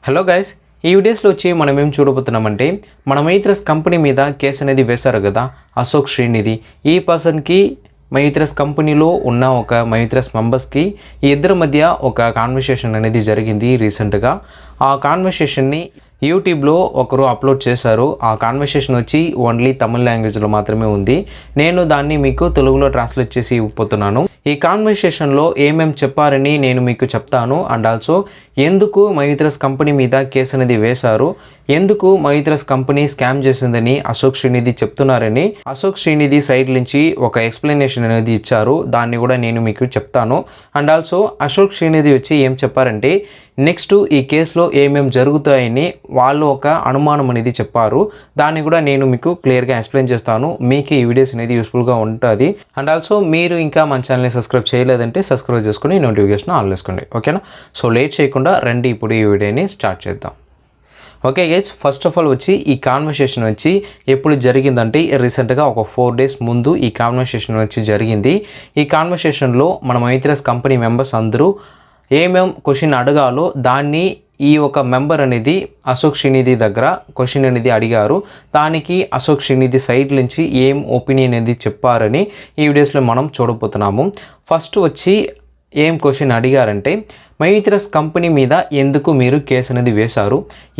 Hello guys, ఈ వీడియోస్లో వచ్చి మనం ఏం చూడబోతున్నామంటే మన మైత్రస్ కంపెనీ మీద కేసు అనేది వేశారు కదా అశోక్ శ్రీనిధి. ఈ పర్సన్కి మైత్రస్ కంపెనీలో ఉన్న ఒక మైత్రస్ మెంబర్స్కి ఈ ఇద్దరి మధ్య ఒక కాన్వర్సేషన్ అనేది జరిగింది రీసెంట్గా. ఆ కాన్వర్సేషన్ని యూట్యూబ్లో ఒకరు అప్లోడ్ చేశారు. ఆ కాన్వర్సేషన్ వచ్చి ఓన్లీ తమిళ లాంగ్వేజ్లో మాత్రమే ఉంది. నేను దాన్ని మీకు తెలుగులో ట్రాన్స్లేట్ చేసి ఇవ్వబోతున్నాను. ఈ కాన్వర్సేషన్లో ఏమేమి చెప్పారని నేను మీకు చెప్తాను. అండ్ ఆల్సో ఎందుకు మైత్రస్ కంపెనీ మీద కేసు అనేది వేశారు, ఎందుకు మైత్రస్ కంపెనీ స్కామ్ చేసిందని అశోక్ శ్రీనిధి చెప్తున్నారని అశోక్ శ్రీనిధి సైడ్ నుంచి ఒక ఎక్స్ప్లెనేషన్ అనేది ఇచ్చారు. దాన్ని కూడా నేను మీకు చెప్తాను. అండ్ ఆల్సో అశోక్ శ్రీనిధి వచ్చి ఏం చెప్పారంటే నెక్స్ట్ ఈ కేసులో ఏమేమి జరుగుతాయని వాళ్ళు ఒక అనుమానం అనేది చెప్పారు. దాన్ని కూడా నేను మీకు క్లియర్గా ఎక్స్ప్లెయిన్ చేస్తాను. మీకు ఈ వీడియోస్ అనేది యూస్ఫుల్గా ఉంటుంది. అండ్ ఆల్సో మీరు ఇంకా మన ఛానల్ని సబ్స్క్రైబ్ చేయలేదంటే సబ్స్క్రైబ్ చేసుకుని నోటిఫికేషన్ ఆన్ చేసుకోండి, ఓకేనా? సో లేట్ చేయకుండా రండి ఇప్పుడు ఈ వీడియోని స్టార్ట్ చేద్దాం. Okay guys, first of all వచ్చి ఈ కాన్వర్సేషన్ వచ్చి ఎప్పుడు జరిగిందంటే రీసెంట్గా ఒక 4 days ముందు ఈ కాన్వర్సేషన్ వచ్చి జరిగింది. ఈ కాన్వర్సేషన్లో మన మైత్రస్ కంపెనీ మెంబర్స్ అందరూ ఏమేం క్వశ్చన్ అడగాలో దాన్ని ఈ ఒక మెంబర్ అనేది అశోక్ శ్రీనిధి దగ్గర క్వశ్చన్ అనేది అడిగారు. దానికి అశోక్ శ్రీనిధి సైడ్ నుంచి ఏం ఒపీనియన్ అనేది చెప్పారని ఈ వీడియోస్లో మనం చూడబోతున్నాము. ఫస్ట్ వచ్చి ఏం క్వశ్చన్ అడిగారంటే మైత్రస్ కంపెనీ మీద ఎందుకు మీరు కేసు అనేది వేశారు,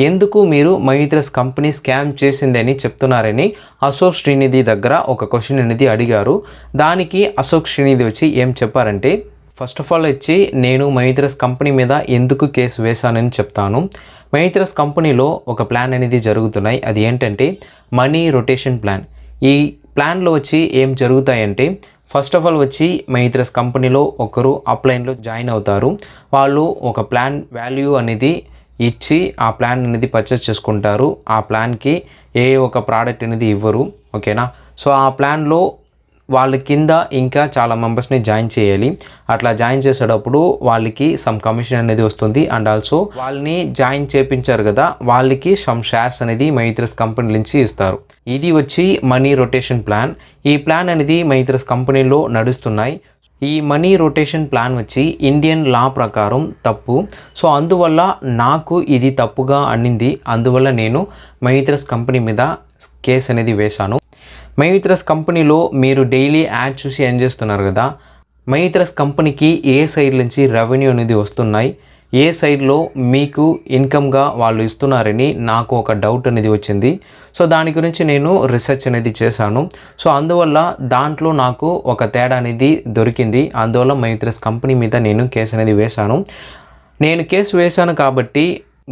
ఎందుకు మీరు మైత్రస్ కంపెనీ స్కామ్ చేసిందని చెప్తున్నారని అశోక్ శ్రీనిధి దగ్గర ఒక క్వశ్చన్ అనేది అడిగారు. దానికి అశోక్ శ్రీనిధి వచ్చి ఏం చెప్పారంటే ఫస్ట్ ఆఫ్ ఆల్ వచ్చి నేను మైత్రస్ కంపెనీ మీద ఎందుకు కేసు వేశానని చెప్తాను. మైత్రస్ కంపెనీలో ఒక ప్లాన్ అనేది జరుగుతున్నాయి. అది ఏంటంటే మనీ రొటేషన్ ప్లాన్. ఈ ప్లాన్లో వచ్చి ఏం జరుగుతాయంటే ఫస్ట్ ఆఫ్ ఆల్ వచ్చి మైత్రస్ కంపెనీలో ఒకరు అప్లైన్లో జాయిన్ అవుతారు. వాళ్ళు ఒక ప్లాన్ వాల్యూ అనేది ఇచ్చి ఆ ప్లాన్ అనేది పర్చేస్ చేసుకుంటారు. ఆ ప్లాన్కి ఏ ఒక ప్రోడక్ట్ అనేది ఇవ్వరు, ఓకేనా? సో ఆ ప్లాన్లో వాళ్ళ కింద ఇంకా చాలా మెంబర్స్ని జాయిన్ చేయాలి. అట్లా జాయిన్ చేసేటప్పుడు వాళ్ళకి సమ్ కమిషన్ అనేది వస్తుంది. అండ్ ఆల్సో వాళ్ళని జాయిన్ చేయించారు కదా, వాళ్ళకి సమ్ షేర్స్ అనేది మైత్రస్ కంపెనీ నుంచి ఇస్తారు. ఇది వచ్చి మనీ రొటేషన్ ప్లాన్. ఈ ప్లాన్ అనేది మైత్రస్ కంపెనీలో నడుస్తున్నాయి. ఈ మనీ రొటేషన్ ప్లాన్ వచ్చి ఇండియన్ లా ప్రకారం తప్పు. సో అందువల్ల నాకు ఇది తప్పుగా అనింది. అందువల్ల నేను మైత్రస్ కంపెనీ మీద కేసు అనేది వేశాను. మైత్రస్ కంపెనీలో మీరు డైలీ యాడ్ చూసి ఏం చేస్తున్నారు కదా, మైత్రస్ కంపెనీకి ఏ సైడ్ నుంచి రెవెన్యూ అనేది వస్తున్నాయి, ఏ సైడ్లో మీకు ఇన్కమ్గా వాళ్ళు ఇస్తున్నారని నాకు ఒక డౌట్ అనేది వచ్చింది. సో దాని గురించి నేను రీసెర్చ్ అనేది చేశాను. సో అందువల్ల దాంట్లో నాకు ఒక తేడా అనేది దొరికింది. అందువల్ల మైత్రస్ కంపెనీ మీద నేను కేసు అనేది వేశాను. నేను కేసు వేశాను కాబట్టి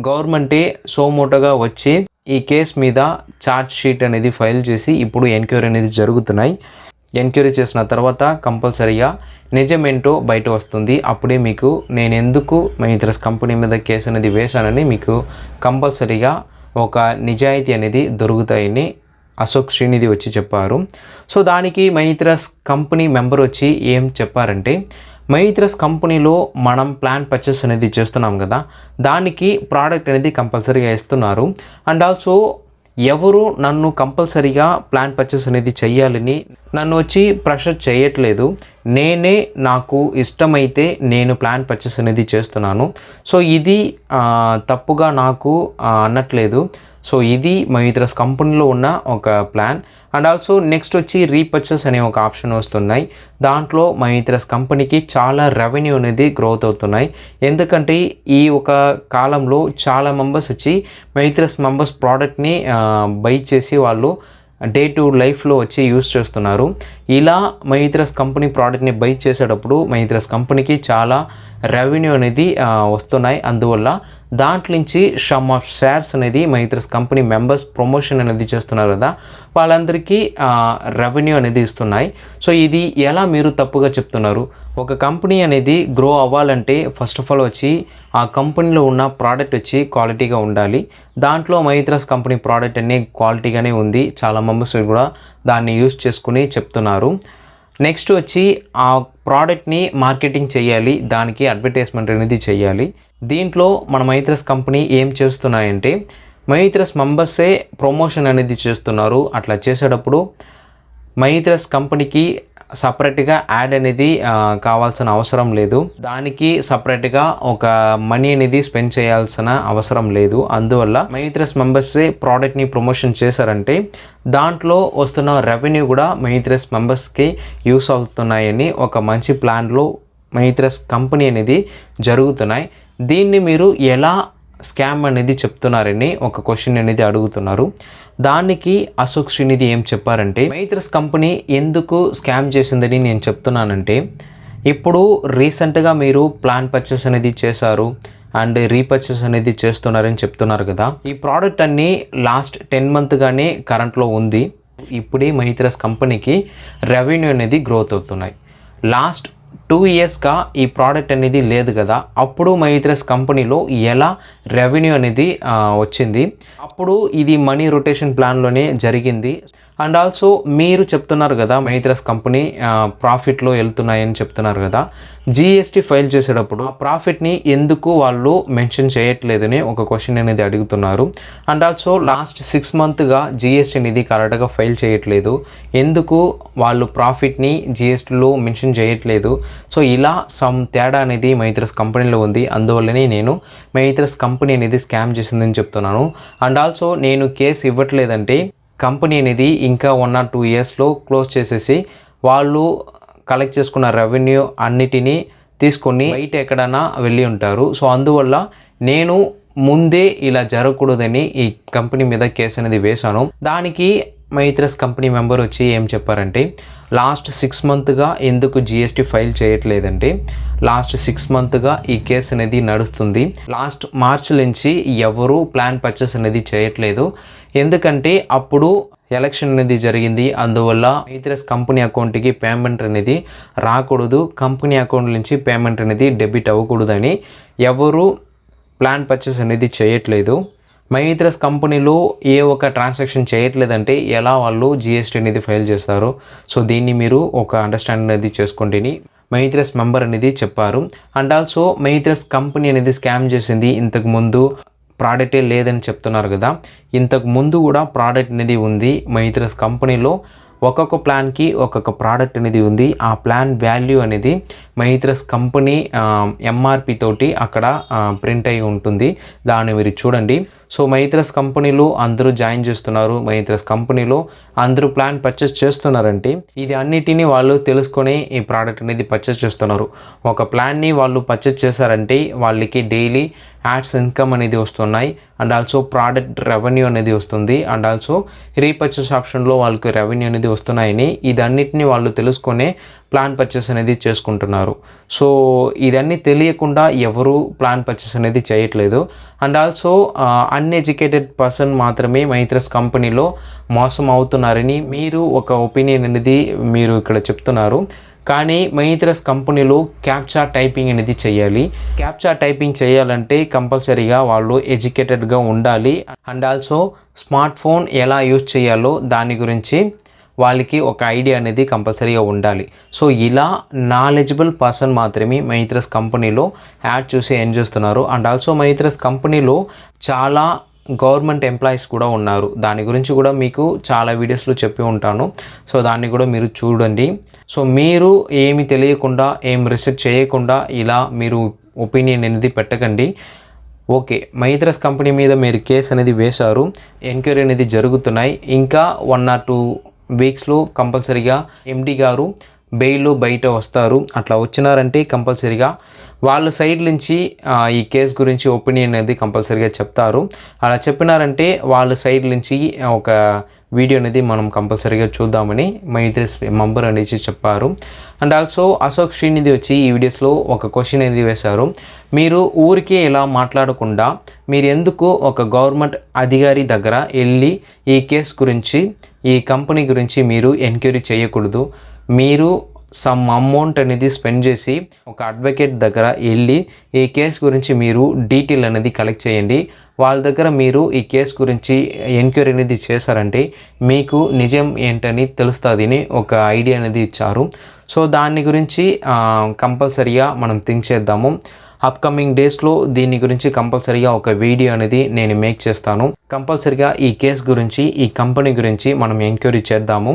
గవర్నమెంటే సోమోటోగా వచ్చి ఈ కేసు మీద ఛార్జ్ షీట్ అనేది ఫైల్ చేసి ఇప్పుడు ఎంక్వైరీ అనేది జరుగుతున్నాయి. ఎంక్వైరీ చేసిన తర్వాత కంపల్సరీగా నిజమేంటో బయట వస్తుంది. అప్పుడే మీకు నేను ఎందుకు మైత్రస్ కంపెనీ మీద కేసు అనేది వేశానని మీకు కంపల్సరీగా ఒక నిజాయితీ అనేది దొరుకుతాయని అశోక్ శ్రీనిధి వచ్చి చెప్పారు. సో దానికి మైత్రస్ కంపెనీ మెంబర్ వచ్చి ఏం చెప్పారంటే మైత్రస్ కంపెనీలో మనం ప్లాన్ పర్చేస్ అనేది చేస్తున్నాం కదా, దానికి ప్రోడక్ట్ అనేది కంపల్సరీగా ఇస్తున్నారు. అండ్ ఆల్సో ఎవరు నన్ను కంపల్సరీగా ప్లాన్ పర్చేస్ అనేది చెయ్యాలని నన్ను వచ్చి ప్రెషర్ చేయట్లేదు. నేనే నాకు ఇష్టమైతే నేను ప్లాన్ పర్చేస్ అనేది చేస్తున్నాను. సో ఇది తప్పుగా నాకు అనట్లేదు. సో ఇది మైత్రస్ కంపెనీలో ఉన్న ఒక ప్లాన్. అండ్ ఆల్సో నెక్స్ట్ వచ్చి రీపర్చేస్ అనే ఒక ఆప్షన్ వస్తున్నాయి. దాంట్లో మైత్రస్ కంపెనీకి చాలా రెవెన్యూ అనేది గ్రోత్ అవుతున్నాయి. ఎందుకంటే ఈ ఒక కాలంలో చాలా మెంబర్స్ వచ్చి మైత్రస్ మెంబర్స్ ప్రోడక్ట్ని బై చేసి వాళ్ళు డే టు లైఫ్లో వచ్చి యూస్ చేస్తున్నారు. ఇలా మైత్రస్ కంపెనీ ప్రోడక్ట్ని బై చేసేటప్పుడు మైత్రస్ కంపెనీకి చాలా రెవెన్యూ అనేది వస్తున్నాయి. అందువల్ల దాంట్లో నుంచి సమ్ ఆఫ్ షేర్స్ అనేది మైత్రస్ కంపెనీ మెంబర్స్ ప్రమోషన్ అనేది చేస్తున్నారు కదా, వాళ్ళందరికీ రెవెన్యూ అనేది ఇస్తున్నాయి. సో ఇది ఎలా మీరు తప్పుగా చెప్తున్నారు? ఒక కంపెనీ అనేది గ్రో అవ్వాలంటే ఫస్ట్ ఆఫ్ ఆల్ వచ్చి ఆ కంపెనీలో ఉన్న ప్రోడక్ట్ వచ్చి క్వాలిటీగా ఉండాలి. దాంట్లో మైత్రస్ కంపెనీ ప్రోడక్ట్ అనే క్వాలిటీగానే ఉంది. చాలా మెంబర్స్ కూడా దాన్ని యూస్ చేసుకుని చెప్తున్నారు. నెక్స్ట్ వచ్చి ఆ ప్రోడక్ట్ని మార్కెటింగ్ చేయాలి, దానికి అడ్వర్టైజ్మెంట్ అనేది చేయాలి. దీంట్లో మన మైత్రస్ కంపెనీ ఏం చేస్తున్నాయంటే మైత్రస్ మెంబర్సే ప్రమోషన్ అనేది చేస్తున్నారు. అట్లా చేసేటప్పుడు మైత్రస్ కంపెనీకి సపరేట్గా యాడ్ అనేది కావాల్సిన అవసరం లేదు. దానికి సపరేట్గా ఒక మనీ అనేది స్పెండ్ చేయాల్సిన అవసరం లేదు. అందువల్ల మైత్రస్ మెంబర్సే ప్రోడక్ట్ని ప్రమోషన్ చేశారంటే దాంట్లో వస్తున్న రెవెన్యూ కూడా మైత్రస్ మెంబర్స్కి యూస్ అవుతున్నాయని ఒక మంచి ప్లాన్లో మైత్రస్ కంపెనీ అనేది జరుగుతున్నాయి. దీన్ని మీరు ఎలా స్కామ్ అనేది చెప్తున్నారని ఒక క్వశ్చన్ అనేది అడుగుతున్నారు. దానికి అశోక్ శ్రీనిధి ఏం చెప్పారంటే, మైత్రస్ కంపెనీ ఎందుకు స్కామ్ చేసిందని నేను చెప్తున్నానంటే, ఇప్పుడు రీసెంట్గా మీరు ప్లాన్ పర్చేస్ అనేది చేశారు అండ్ రీపర్చేస్ అనేది చేస్తున్నారని చెప్తున్నారు కదా. ఈ ప్రోడక్ట్ అన్నీ లాస్ట్ 10 మంత్గానే కరెంట్లో ఉంది. ఇప్పుడే మైత్రస్ కంపెనీకి రెవెన్యూ అనేది గ్రోత్ అవుతున్నాయి. లాస్ట్ 2 ఇయర్స్గా ఈ ప్రోడక్ట్ అనేది లేదు కదా. అప్పుడు మైత్రస్ కంపెనీలో ఎలా రెవెన్యూ అనేది వచ్చింది? అప్పుడు ఇది మనీ రొటేషన్ ప్లాన్లోనే జరిగింది. అండ్ ఆల్సో మీరు చెప్తున్నారు కదా మైత్రస్ కంపెనీ ప్రాఫిట్లో వెళ్తున్నాయని చెప్తున్నారు కదా. జిఎస్టీ ఫైల్ చేసేటప్పుడు ఆ ప్రాఫిట్ని ఎందుకు వాళ్ళు మెన్షన్ చేయట్లేదని ఒక క్వశ్చన్ అనేది అడుగుతున్నారు. అండ్ ఆల్సో లాస్ట్ 6 మంత్గా జిఎస్టీ అనేది కరెక్ట్గా ఫైల్ చేయట్లేదు. ఎందుకు వాళ్ళు ప్రాఫిట్ని జిఎస్టీలో మెన్షన్ చేయట్లేదు? సో ఇలా సమ్ తేడా అనేది మైత్రస్ కంపెనీలో ఉంది. అందువల్లనే నేను మైత్రస్ కంపెనీ అనేది స్కామ్ చేసిందని చెప్తున్నాను. అండ్ ఆల్సో నేను కేసు ఇవ్వట్లేదంటే కంపెనీ అనేది ఇంకా 1 or 2 ఇయర్స్లో క్లోజ్ చేసేసి వాళ్ళు కలెక్ట్ చేసుకున్న రెవెన్యూ అన్నిటినీ తీసుకొని బయట ఎక్కడైనా వెళ్ళి ఉంటారు. సో అందువల్ల నేను ముందే ఇలా జరగకూడదని ఈ కంపెనీ మీద కేసు అనేది వేశాను. దానికి మైత్రస్ కంపెనీ మెంబర్ వచ్చి ఏం చెప్పారంటే, లాస్ట్ 6 మంత్గా ఎందుకు జిఎస్టీ ఫైల్ చేయట్లేదంటే, లాస్ట్ 6 మంత్గా ఈ కేసు అనేది నడుస్తుంది. లాస్ట్ మార్చ్ నుంచి ఎవరు ప్లాన్ పర్చేస్ అనేది చేయట్లేదు. ఎందుకంటే అప్పుడు ఎలక్షన్ అనేది జరిగింది. అందువల్ల మైత్రస్ కంపెనీ అకౌంట్కి పేమెంట్ అనేది రాకూడదు, కంపెనీ అకౌంట్ నుంచి పేమెంట్ అనేది డెబిట్ అవ్వకూడదని ఎవరు ప్లాన్ పర్చేస్ అనేది చేయట్లేదు. మైత్రస్ కంపెనీలో ఏ ఒక ట్రాన్సాక్షన్ చేయట్లేదంటే ఎలా వాళ్ళు జిఎస్టీ అనేది ఫైల్ చేస్తారు? సో దీన్ని మీరు ఒక అండర్స్టాండింగ్ అనేది చేసుకోండి మైత్రస్ మెంబర్ అనేది చెప్పారు. అండ్ ఆల్సో మైత్రస్ కంపెనీ అనేది స్కామ్ చేసింది. ఇంతకు ముందు ప్రోడక్టే లేదని చెప్తున్నారు కదా. ఇంతకు ముందు కూడా ప్రోడక్ట్ అనేది ఉంది. మైత్రస్ కంపెనీలో ఒక్కొక్క ప్లాన్కి ఒక్కొక్క ప్రోడక్ట్ అనేది ఉంది. ఆ ప్లాన్ వాల్యూ అనేది మైత్రస్ కంపెనీ ఎంఆర్పి తోటి అక్కడ ప్రింట్ అయి ఉంటుంది. దాన్ని మీరు చూడండి. సో మైత్రస్ కంపెనీలో అందరూ జాయిన్ చేస్తున్నారు, మైత్రస్ కంపెనీలో అందరూ ప్లాన్ పర్చేస్ చేస్తున్నారంటే ఇది అన్నిటినీ వాళ్ళు తెలుసుకొని ఈ ప్రోడక్ట్ అనేది పర్చేస్ చేస్తున్నారు. ఒక ప్లాన్ని వాళ్ళు పర్చేస్ చేశారంటే వాళ్ళకి డైలీ యాడ్స్ ఇన్కమ్ అనేది వస్తున్నాయి. అండ్ ఆల్సో ప్రోడక్ట్ రెవెన్యూ అనేది వస్తుంది. అండ్ ఆల్సో రీపర్చేస్ ఆప్షన్లో వాళ్ళకి రెవెన్యూ అనేది వస్తున్నాయని ఇదన్నిటిని వాళ్ళు తెలుసుకొనే ప్లాన్ పర్చేస్ అనేది చేసుకుంటున్నారు. సో ఇదన్నీ తెలియకుండా ఎవరు ప్లాన్ పర్చేస్ అనేది చేయట్లేదు. అండ్ ఆల్సో అన్ఎడ్యుకేటెడ్ పర్సన్ మాత్రమే మైత్రస్ కంపెనీలో మోసం అవుతున్నారని మీరు ఒక ఒపీనియన్ అనేది మీరు ఇక్కడ చెప్తున్నారు. కానీ మైత్రస్ కంపెనీలో క్యాప్చా టైపింగ్ అనేది చేయాలి. క్యాప్చా టైపింగ్ చేయాలంటే కంపల్సరీగా వాళ్ళు ఎడ్యుకేటెడ్గా ఉండాలి. అండ్ ఆల్సో స్మార్ట్ ఫోన్ ఎలా యూజ్ చేయాలో దాని గురించి వాళ్ళకి ఒక ఐడియా అనేది కంపల్సరీగా ఉండాలి. సో ఇలా నాలెడ్జబుల్ పర్సన్ మాత్రమే మైత్రస్ కంపెనీలో యాడ్ చూసి ఏం చేస్తున్నారు. అండ్ ఆల్సో మైత్రస్ కంపెనీలో చాలా గవర్నమెంట్ ఎంప్లాయీస్ కూడా ఉన్నారు. దాని గురించి కూడా మీకు చాలా వీడియోస్లో చెప్పి ఉంటాను. సో దాన్ని కూడా మీరు చూడండి. సో మీరు ఏమి తెలియకుండా ఏం రీసెర్చ్ చేయకుండా ఇలా మీరు ఒపీనియన్ అనేది పెట్టకండి. ఓకే, మైత్రస్ కంపెనీ మీద మీరు కేసు అనేది వేశారు, ఎంక్వైరీ అనేది జరుగుతున్నాయి. ఇంకా 1 or 2 వీక్స్లో కంపల్సరీగా ఎండి గారు బెయిల్లో బయట వస్తారు. అట్లా వచ్చినారంటే కంపల్సరీగా వాళ్ళ సైడ్ నుంచి ఈ కేసు గురించి ఒపీనియన్ అనేది కంపల్సరీగా చెప్తారు. అలా చెప్పినారంటే వాళ్ళ సైడ్ నుంచి ఒక వీడియో అనేది మనం కంపల్సరీగా చూద్దామని మైత్రస్ మెంబర్ అనేది చెప్పారు. అండ్ ఆల్సో అశోక్ శ్రీనిధి వచ్చి ఈ వీడియోస్లో ఒక క్వశ్చన్ అనేది వేశారు. మీరు ఊరికే ఇలా మాట్లాడకుండా మీరు ఎందుకు ఒక గవర్నమెంట్ అధికారి దగ్గర వెళ్ళి ఈ కేసు గురించి ఈ కంపెనీ గురించి మీరు ఎంక్వైరీ చేయకూడదు? మీరు సమ్ అమౌంట్ అనేది స్పెండ్ చేసి ఒక అడ్వకేట్ దగ్గర వెళ్ళి ఈ కేసు గురించి మీరు డీటెయిల్ అనేది కలెక్ట్ చేయండి. వాళ్ళ దగ్గర మీరు ఈ కేసు గురించి ఎంక్వైరీ అనేది చేశారంటే మీకు నిజం ఏంటని తెలుస్తుందని ఒక ఐడియా అనేది ఇచ్చారు. సో దాని గురించి కంపల్సరీగా మనం థింక్ చేద్దాము. అప్కమింగ్ డేస్లో దీని గురించి కంపల్సరీగా ఒక వీడియో అనేది నేను మేక్ చేస్తాను. కంపల్సరీగా ఈ కేసు గురించి ఈ కంపెనీ గురించి మనం ఎంక్వైరీ చేద్దాము.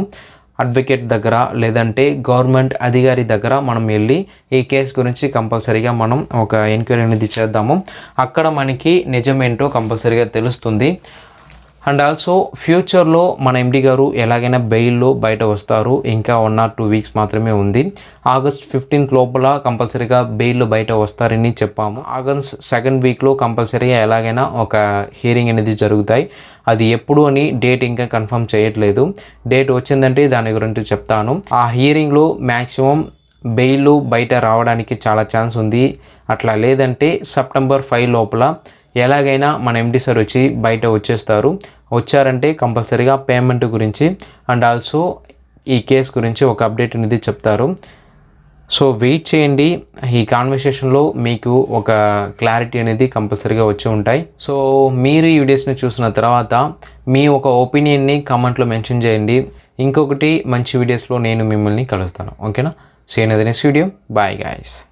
అడ్వకేట్ దగ్గర లేదంటే గవర్నమెంట్ అధికారి దగ్గర మనం వెళ్ళి ఈ కేసు గురించి కంపల్సరీగా మనం ఒక ఎంక్వైరీ అనేది చేద్దాము. అక్కడ మనకి నిజమేంటో కంపల్సరీగా తెలుస్తుంది. అండ్ ఆల్సో ఫ్యూచర్లో మన ఎండి గారు ఎలాగైనా బెయిల్లో బయట వస్తారు. ఇంకా 1 or 2 వీక్స్ మాత్రమే ఉంది. August 15th లోపల కంపల్సరీగా బెయిల్లో బయట వస్తారని చెప్పాము. August 2nd వీక్లో కంపల్సరీగా ఎలాగైనా ఒక హియరింగ్ అనేది జరుగుతాయి. అది ఎప్పుడు అని డేట్ ఇంకా కన్ఫర్మ్ చేయట్లేదు. డేట్ వచ్చిందంటే దాని గురించి చెప్తాను. ఆ హియరింగ్లో మ్యాక్సిమం బెయిల్లో బయట రావడానికి చాలా ఛాన్స్ ఉంది. అట్లా లేదంటే September 5 లోపల ఎలాగైనా మన ఎండి సార్ వచ్చి బయట వచ్చారంటే కంపల్సరీగా పేమెంట్ గురించి అండ్ ఆల్సో ఈ కేసు గురించి ఒక అప్డేట్ అనేది చెప్తారు. సో వెయిట్ చేయండి. ఈ కాన్వర్సేషన్లో మీకు ఒక క్లారిటీ అనేది కంపల్సరీగా వచ్చి ఉంటాయి. సో మీరు ఈ వీడియోస్ని చూసిన తర్వాత మీ ఒక ఒపీనియన్ని కామెంట్లో మెన్షన్ చేయండి. ఇంకొకటి మంచి వీడియోస్లో నేను మిమ్మల్ని కలుస్తాను. ఓకేనా? See you in the next video. Bye guys.